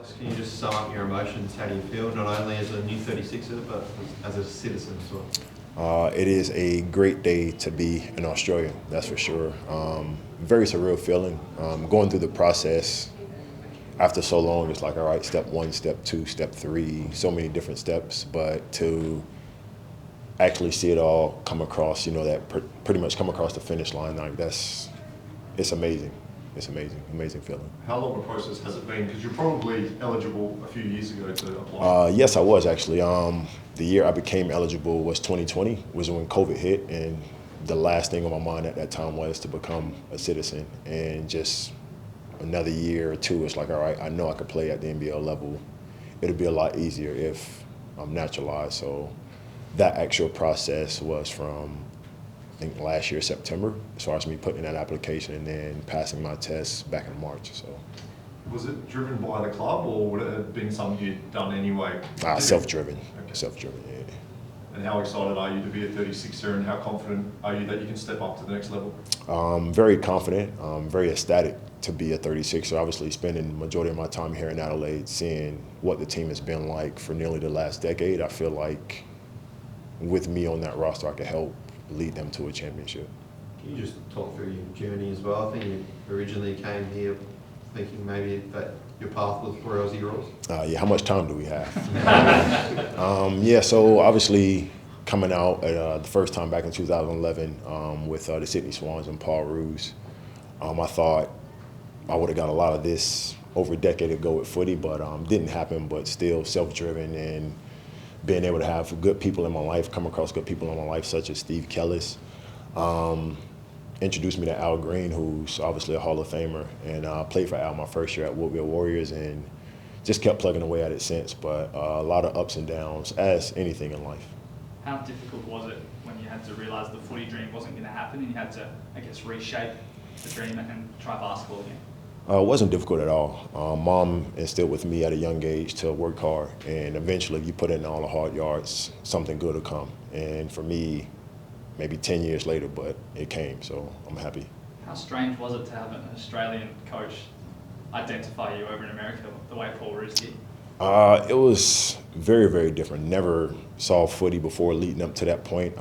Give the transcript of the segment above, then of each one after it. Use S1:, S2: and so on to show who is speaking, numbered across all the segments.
S1: Alex, can you just sum up your emotions? How do you feel, not only as a new 36er, but as a citizen as well?
S2: It is a great day to be an Australian, that's for sure. Very surreal feeling. Going through the process after so long, it's like, all right, step one, step two, step three, so many different steps. But to actually see it all come across, pretty much come across the finish line, like it's amazing. It's amazing feeling.
S3: How long a process has it been? Because you're probably eligible a few years ago to apply.
S2: Yes, I was actually. The year I became eligible was 2020, was when COVID hit, and the last thing on my mind at that time was to become a citizen. And just another year or two, it's like, all right, I know I could play at the NBL level. It'll be a lot easier if I'm naturalized. So that actual process was from, I think, last year, September, as far as me putting in that application and then passing my test back in March. So,
S3: was it driven by the club, or would it have been something you'd done anyway?
S2: Self-driven.
S3: Okay.
S2: Self-driven, yeah.
S3: And how excited are you to be a 36er, and how confident are you that you can step up to the next level?
S2: Very confident, very ecstatic to be a 36er. Obviously, spending the majority of my time here in Adelaide, seeing what the team has been like for nearly the last decade, I feel like with me on that roster, I could help lead them to a championship.
S1: Can you just talk through your journey as well? I think you originally came here thinking maybe that your path was for Aussie Rules.
S2: Yeah, how much time do we have? So obviously coming out at, the first time back in 2011 with the Sydney Swans and Paul Roos, I thought I would have got a lot of this over a decade ago with footy, but didn't happen, but still self-driven and being able to have good people in my life, come across good people in my life, such as Steve Kellis, introduced me to Al Green, who's obviously a Hall of Famer, and played for Al my first year at Woodville Warriors, and just kept plugging away at it since. But a lot of ups and downs, as anything in life.
S4: How difficult was it when you had to realise the footy dream wasn't going to happen, and you had to, I guess, reshape the dream and try basketball again?
S2: It wasn't difficult at all. Mom instilled with me at a young age to work hard, and eventually you put in all the hard yards, something good will come. And for me, maybe 10 years later, but it came, so I'm happy.
S4: How strange was it to have an Australian coach identify you over in America the way Paul Roos did?
S2: It was very, very different. Never saw footy before leading up to that point.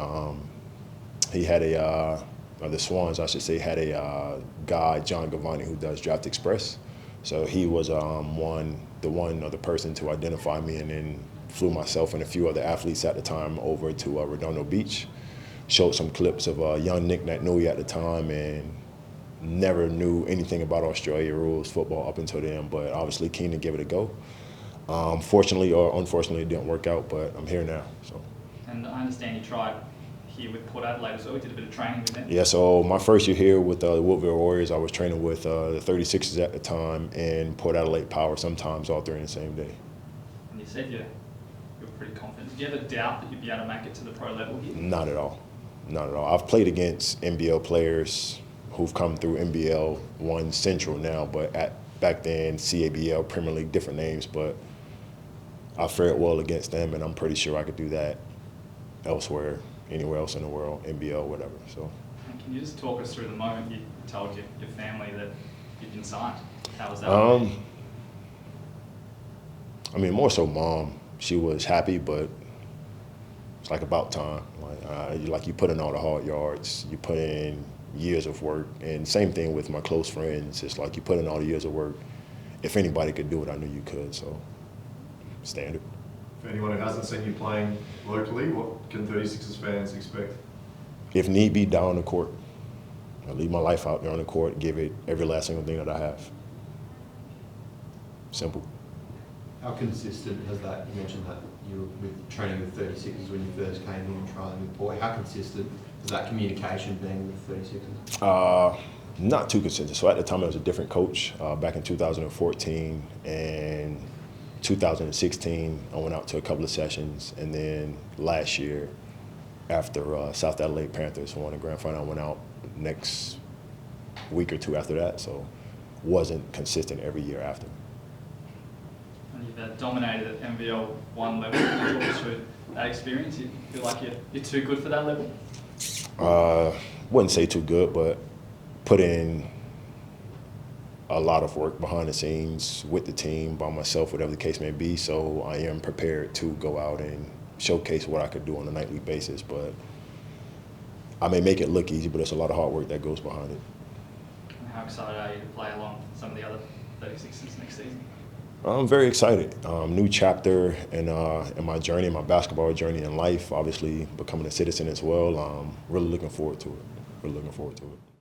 S2: He had the Swans, I should say, had a guy, John Gavani, who does Draft Express. So he was the person to identify me, and then flew myself and a few other athletes at the time over to Redondo Beach. Showed some clips of young Nick Natnui at the time, and never knew anything about Australia rules football up until then, but obviously keen to give it a go. Fortunately or unfortunately, it didn't work out, but I'm here now. So. And
S4: I understand you tried here with Port Adelaide, so we did a bit of training with them.
S2: Yeah, so my first year here with the Woodville Warriors, I was training with the 36ers at the time and Port Adelaide Power, sometimes all three in the same day.
S4: And you said you're pretty confident. Did you ever doubt that you'd be able to make it to the pro level here?
S2: Not at all. Not at all. I've played against NBL players who've come through NBL 1 Central now, but back then, CABL, Premier League, different names, but I fared well against them, and I'm pretty sure I could do that elsewhere, anywhere else in the world, NBL, whatever. So.
S4: And can you just talk us through the moment you told your family that you'd been signed? How was that?
S2: I mean, more so Mom. She was happy, but it's like about time. Like you put in all the hard yards, you put in years of work, and same thing with my close friends. It's like you put in all the years of work. If anybody could do it, I knew you could. So, standard.
S3: For anyone who hasn't seen you playing locally, what can 36ers fans expect?
S2: If need be, down on the court. I leave my life out there on the court, give it every last single thing that I have. Simple.
S1: How consistent has that? You mentioned that you were with training with 36ers when you first came in and trialing with Port. How consistent is that communication being with 36ers?
S2: Not too consistent. So at the time, I was a different coach back in 2014 and 2016. I went out to a couple of sessions, and then last year, after South Adelaide Panthers won the grand final, I went out next week or two after that. So wasn't consistent every year after.
S4: And you've dominated at NBL 1 level. Can you talk us through that experience? You feel like you're too good for that level?
S2: Wouldn't say too good, but put in a lot of work behind the scenes with the team, by myself, whatever the case may be. So I am prepared to go out and showcase what I could do on a nightly basis. But I may make it look easy, but it's a lot of hard work that goes behind it.
S4: And how excited are you to play along some of the other 36ers next season?
S2: I'm very excited. New chapter in my journey, my basketball journey in life, obviously becoming a citizen as well. Really looking forward to it. Really looking forward to it.